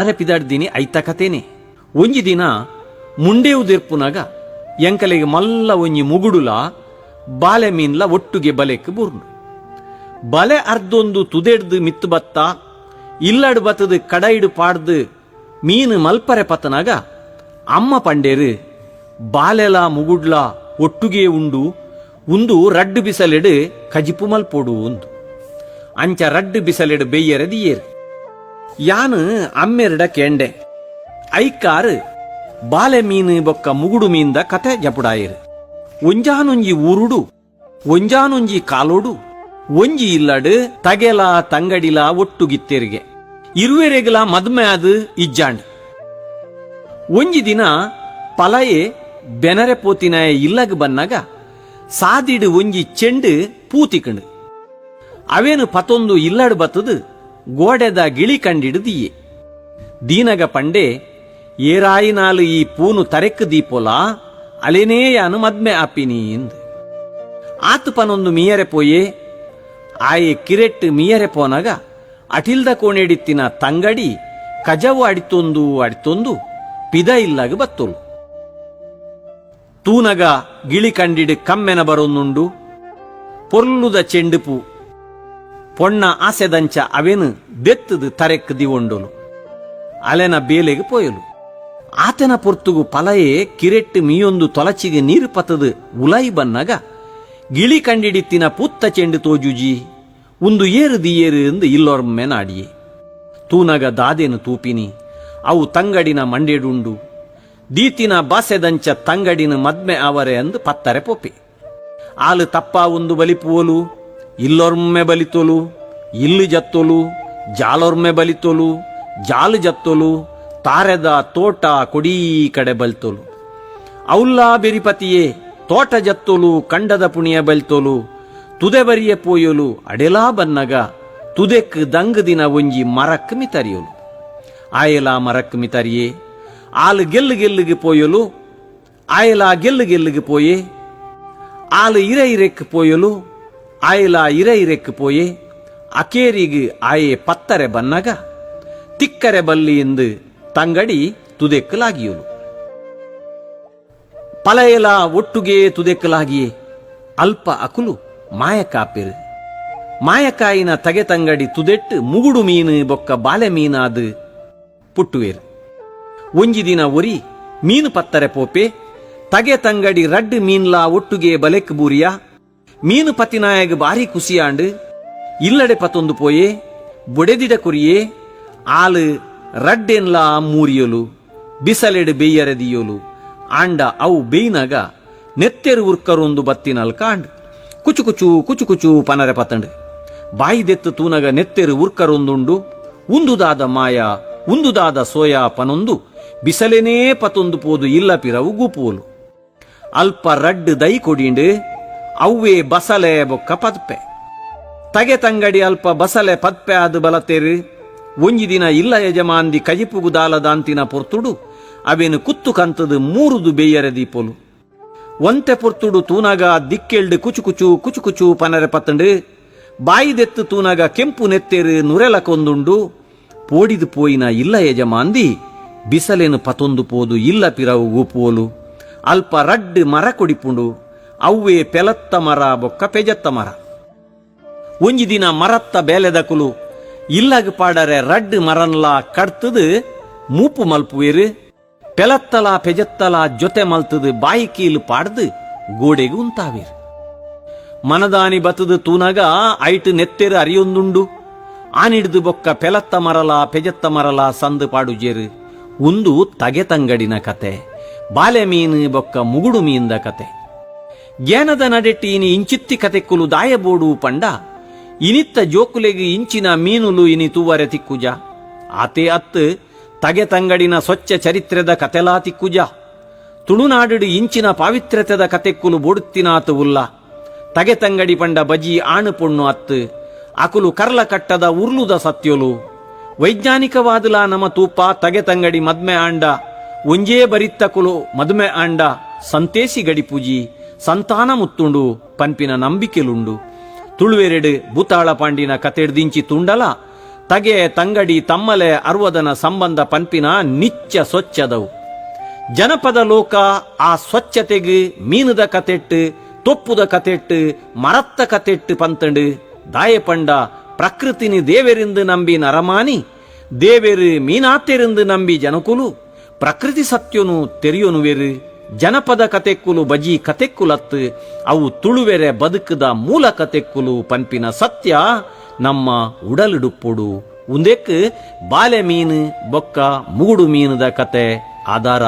ಪಿದಾಡ್ದೀನಿ ಐತ ಕಥೆನೆ. ಒಂಜಿ ದಿನ ಮುಂಡೇವು ದೆರ್ಪುನಾಗ ಎಂಕಲೆಗೆ ಮಲ್ಲ ಒಂಜಿ ಮುಗುಡುಲ ಬಾಲೆ ಮೀನ್ಲ ಒಟ್ಟುಗೆ ಬಲೆಕ್ ಬುರ್ನು. ಬಲೆ ಅರ್ಧೊಂದು ತುದೆಡ್ದು ಮಿತ್ತು ಬತ್ತ ಇಲ್ಲಡ್ ಬತ್ತದು ಕಡೈಡು ಪಾಡ್ದು ಮೀನು ಮಲ್ಪರೆ ಪತ್ತನಾಗ ಅಮ್ಮ ಪಂಡೇರು ಬಾಲೆಲ ಮುಗುಡ್ಲ ಒಟ್ಟುಗೆ ಉಂದು ರಡ್ಡು ಬಿಸಲೆಡು ಕಜಿಪು ಮಲ್ಪೊಡು ಉಂದು. ಅಂಚ ರಡ್ಡು ಬಿಸಲೆಡು ಬೆಯ್ಯರದಿಯೇರು ಯಾನು ಅಮ್ಮೆರಡ ಕೆಂಡೆ ಐಕಾರು ಬಾಲೆ ಮೀನು ಬೊಕ್ಕ ಮುಗುಡು ಮೀನ್ದ ಕತೆ ಜಪುಡಾಯರು. ಒಂಜಾನೊಂಜಿ ಊರುಡು ಒಂಜಾನೊಂಜಿ ಕಾಲೋಡು ಒಂಜಿ ಇಲ್ಲಡು ತಗೆಲ ತಂಗಡಿಲ ಒಟ್ಟುಗಿತ್ತೆರಿಗೆ ಇರುವೆರೆಗಲ ಮದ್ಮೆ ಅದು ಇಜ್ಜಾಂಡ್. ಒಂಜಿ ದಿನ ಪಲಯೆ ಬೆನರೆ ಪೋತಿನಾಯ ಇಲ್ಲಗ ಬನ್ನಾಗ ಸಾದಿಡು ಒಂಜಿ ಚೆಂಡು ಪೂತಿಕಂಡು ಅವೇನು ಪತೊಂದು ಇಲ್ಲಡು ಬತ್ತದು ಗೋಡೆದ ಗಿಳಿ ಕಂಡಿಡುದಿಯೇ. ದೀನಗ ಪಂಡೆ ಏರಾಯಿ ನಾಲು ಈ ಪೂನು ತರೆಕ್ ದೀಪೋಲ ಅಲೆನೇ ಯಾನು ಮದ್ಮೆ ಆಪಿನಿ ಎಂದು ಆತು ಪನೊಂದು ಮೀಯರೆ ಪೋಯೆ. ಆಯೆ ಕಿರೆಟ್ ಮೀಯರೆ ಪೋನಾಗ ಅಟಿಲ್ದ ಕೋಣೆಡಿತ್ತಿನ ತಂಗಡಿ ಕಜವು ಅಡಿತೊಂದು ಪಿದ ಇಲ್ಲಾಗ ಬತ್ತೋಲು. ತೂನಗ ಗಿಳಿ ಕಂಡಿಡು ಕಮ್ಮೆನ ಬರೊಂದುಂಡು ಪೊರ್ಲುದ ಚೆಂಡುಪು ಪೊಣ್ಣ ಆಸೆದಂಚ ಅವೇನು ದೆತ್ತದು ತರೆಕ್ ದಿವೊಂಡೊಲು ಅಲೆನ ಬೇಲೆಗೆ ಪೋಯಲು. ಆತನ ಪೊರ್ತುಗು ಪಲಯೆ ಕಿರೆಟ್ಟು ಮೀಯೊಂದು ತೊಲಚಿಗೆ ನೀರು ಪತ್ತದು ಉಲಾಯಿ ಬನ್ನಾಗ ಗಿಳಿ ಕಂಡಿಡಿತ್ತಿನ ಪುತ್ತ ಚೆಂಡು ತೋಜುಜಿ ಒಂದು ಏರು ದಿಯೇರು ಎಂದು ಇಲ್ಲೊರ್ಮೆ ನಾಡಿಯೇ. ತೂನಗ ದಾದೇನು ತೂಪಿನಿ ಅವು ತಂಗಡಿನ ಮಂಡೇಡುಂಡು ದೀತಿನ ಬಾಸೆದಂಚ ತಂಗಡಿನ ಮದ್ಮೆ ಅವರೆ ಅಂದು ಪತ್ತರೆ ಪೊಪೆ. ಆಲು ತಪ್ಪ ಒಂದು ಬಲಿಪುವಲು ಇಲ್ಲೊರ್ಮೆ ಬಲಿತೋಲು ಇಲ್ಲು ಜತ್ತೋಲು ಜಾಲೊರ್ಮೆ ಬಲಿತೋಲು ಜಾಲು ಜತ್ತೋಲು ತಾರೆದ ತೋಟ ಕೊಡೀ ಕಡೆ ಬಲ್ತೋಲು ಔಲ್ಲಾ ಬೆರಿಪತಿಯೇ ತೋಟ ಜತ್ತೋಲು ಕಂಡದ ಪುಣಿಯ ಬಲ್ತೋಲು ತುದೆ ಬರಿಯ ಪೋಯಲು ಅಡೆಲಾ ಬನ್ನಗ ತುದೆಕ್ ದಂಗ್ ದಿನ ಒಂಜಿ ಮರಕ್ ಮಿತರಿಯೋಲು. ಆಯಲ ಮರಕ್ ಮಿತರಿಯೇ ಆಲು ಗೆಲ್ಲಿಗೆ ಪೋಯಲು ಆಯಲ ಗೆಲ್ಲಿಗೆ ಪೋಯೆ ಆಲು ಇರೆಕ್ ಪೋಯಲು ಆಯಲ ಇರೆಕ್ ಪೋಯೆ ಅಕೇರಿಗೆ ಆಯೆ ಪತ್ತರೆ ಬನ್ನಗ ತಿಕ್ಕರೆ ಬಲ್ಲಿ ಎಂದು ತಂಗಡಿ ತುದೆಕ್ಕಲಾಗಿಯೋಲು. ಪಲಯಲ ಒಟ್ಟುಗೆ ತುದೆಕ್ಕಲಾಗಿಯೇ ಅಲ್ಪ ಅಕುಲು ಮಾಯಕಾಪೆರು ಮಾಯಕಾಯಿನ ತಗೆ ತಂಗಡಿ ತುದೆಟ್ಟು ಮುಗುಡು ಮೀನು ಬೊಕ್ಕ ಬಾಲೆ ಮೀನಾದು ಪುಟ್ಟುವೇರು. ಒಂಜಿ ದಿನ ಒರಿ ಮೀನು ಪತ್ತರೆ ಪೋಪೆ ತಗೆ ತಂಗಡಿ ರಡ್ಡು ಮೀನ್ಲಾ ಒಟ್ಟುಗೆ ಬಲೆಕ್ ಬೂರಿಯ ಮೀನು ಪತಿನಾಯಗ ಬಾರಿ ಕುಸಿಯಾಂಡು ಇಲ್ಲಡೆ ಪತೊಂದು ಪೋಯೆ ಬೊಡೆದಿಡ ಕುರಿಯೇ ಆಲು ರಡ್ಡೆನ್ಲಾ ಮೂರಿಯಲು ಬಿಸಲೆಡು ಬೆಯ್ಯರದಿಯೋಲು ಆಂಡ ಅವು ಬೇಯ್ನಾಗ ನೆತ್ತೆರು ಉರ್ಕರೊಂದು ಬತ್ತಿನಲ್ ಕಾಂಡ್ ಕುಚು ಪನರೆ ಪತಂಡು ಬಾಯಿದೆತ್ತು ತೂನಗ ನೆತ್ತೆರು ಉರ್ಕರೊಂದುಂಡು ಉಂದುದಾದ ಮಾಯ ಉಂದುದಾದ ಸೋಯಾ ಪನೊಂದು ಬಿಸಲೆನೇ ಪತೊಂದು ಪೋದು ಇಲ್ಲ ಪಿರವು ಗೂಪುವಲು. ಅಲ್ಪ ರಡ್ಡು ದೈ ಕೊಡಿಂಡು ಅವ್ವೇ ಬಸಲೆ ಬೊಕ್ಕ ಪದ್ಪೆ ತಗೆ ತಂಗಡಿ ಅಲ್ಪ ಬಸಲೆ ಪದ್ಪೆ ಆದು ಬಲತೇರು. ಒಂಜಿ ದಿನ ಇಲ್ಲ ಯಜಮಾಂದಿ ಕಜಿಪುಗು ದಾಲದಾಂತಿನ ಪೊರ್ತುಡು ಅವೇನು ಕುತ್ತು ಕಂತದು ಮೂರುದು ಬೇಯರೆ ದೀಪೊಲು. ಒಂತೆ ಪೊರ್ತುಡು ತೂನಗ ದಿಕ್ಕೆಲ್ಡು ಕುಚು ಪನರೆ ಪತ್ತಂಡು ಬಾಯಿದೆತ್ತು ತೂನಗ ಕೆಂಪು ನೆತ್ತೇರು ನುರೆಲ ಕೊಂದುಂಡು ಪೋಡಿದು ಪೋಯಿನ ಇಲ್ಲ ಯಜಮಾಂದಿ ಬಿಸಲೇನು ಪತೊಂದು ಪೋದು ಇಲ್ಲ ಪಿರವು ಗೂಪುವಲು. ಅಲ್ಪ ರಡ್ಡು ಮರ ಕೊಡಿಪುಂಡು ಅವ್ವೇ ಪೆಲತ್ತ ಮರ ಬೊಕ್ಕ ಪೆಜತ್ತ ಮರ. ಒಂಜಿ ದಿನ ಮರತ್ತ ಬೇಲೆದಕುಲು ಇಲ್ಲಗ ಪಾಡರೆ ರಡ್ಡು ಮರನ್ಲಾ ಕಡ್ತದು ಮೂಪು ಮಲ್ಪುವೇರು ಪೆಲತ್ತಲ ಪೆಜತ್ತಲ ಜೊತೆ ಮಲ್ತದು ಬಾಯಿ ಕೀಲು ಪಾಡ್ದು ಗೋಡೆಗೆ ಉಂತಾವೇರು. ಮನದಾನಿ ಬತ್ತದು ತೂನಗ ಐಟು ನೆತ್ತೆರು ಅರಿಯೊಂದುಂಡು ಆನಿಡ್ದು ಬೊಕ್ಕ ಪೆಲತ್ತ ಮರಲ ಪೆಜತ್ತ ಮರಲ ಸಂದು ಪಾಡುಜೇರು. ಒಂದು ತಗೆ ತಂಗಡಿನ ಕತೆ ಬಾಲೆ ಮೀನು ಬೊಕ್ಕ ಮುಗುಡು ಮೀನ್ದ ಕತೆ. ಜ್ಞಾನದ ನಡೆಟ್ಟಿ ಇನಿ ಇಂಚಿತ್ತಿ ಕತೆಕ್ಕುಲು ದಾಯಬೋಡು ಪಂಡ ಇನಿತ್ತ ಜೋಕುಲೆಗೆ ಇಂಚಿನ ಮೀನುಲು ಇನಿ ತೂವರೆ ತಿಕ್ಕುಜ ಆತೆ ಅತ್ತು ತಗೆ ತಂಗಡಿನ ಸ್ವಚ್ಛ ಚರಿತ್ರೆದ ಕತೆಲಾ ತಿಕ್ಕುಜ. ತುಳುನಾಡು ಇಂಚಿನ ಪಾವಿತ್ರ್ಯತೆದ ಕತೆಕ್ಕುಲು ಬೋಡುತ್ತಿನಾತು ಉಲ್ಲ ತಗೆ ತಂಗಡಿ ಪಂಡ ಬಜಿ ಆಣು ಪೊಣ್ಣು ಅತ್ತು ಅಕುಲು ಕರ್ಲ ಕಟ್ಟದ ಉರ್ಲುದ ಸತ್ಯೊಲು. ವೈಜ್ಞಾನಿಕವಾದುಲ ನಮ ತೂಪ ತಗೆ ತಂಗಡಿ ಮದ್ಮೆ ಆಂಡ ಒಂಜೇ ಬರಿತ್ತಕುಲು ಮದುಮೆ ಆಂಡ ಸಂತೇಸಿ ಗಡಿಪೂಜಿ ಸಂತಾನ ಮುತ್ತುಂಡು ಪನ್ಪಿನ ನಂಬಿಕೆಲುಂಡು. ತುಳುವೆರೆಡು ಭೂತಾಳ ಪಾಂಡಿನ ಕತೆಡ್ದಿಂಚಿ ತುಂಡಲ ತಗೆ ತಂಗಡಿ ತಮ್ಮಲೆ ಅರ್ವದನ ಸಂಬಂಧ ಪನ್ಪಿನ ನಿಚ್ಚ ಸ್ವಚ್ಛದವು. ಜನಪದ ಲೋಕ ಆ ಸ್ವಚ್ಛತೆಗೆ ಮೀನುದ ಕತೆಟ್ಟು, ತೊಪ್ಪುದ ಕತೆಟ್ಟು, ಮರತ್ತ ಕತೆಟ್ಟು ಪಂತಂಡು ದಾಯಪಂಡ ಪ್ರಕೃತಿನಿ ದೇವೆರಿಂದು ನಂಬಿ ನರಮಾನಿ, ದೇವೆರು ಮೀನಾತೆರಿಂದು ನಂಬಿ ಜನಕುಲು ಪ್ರಕೃತಿ ಸತ್ಯನು ತೆರೆಯೊನುವೆರು. ಜನಪದ ಕತೆಕ್ಕುಲು ಬಜಿ ಕತೆಕ್ಕುಲತ್ತು ಅವು ತುಳುವೆರೆ ಬದುಕದ ಮೂಲ ಕತೆಕ್ಕುಲು ಪನ್ಪಿನ ಸತ್ಯ ನಮ್ಮ ಉಡಲಿಡುಪ್ಪುಡು. ಉಂದೆಕ್ ಬಾಲೆ ಮೀನು ಬೊಕ್ಕ ಮುಗುಡು ಮೀನುದ ಕತೆ ಆಧಾರ.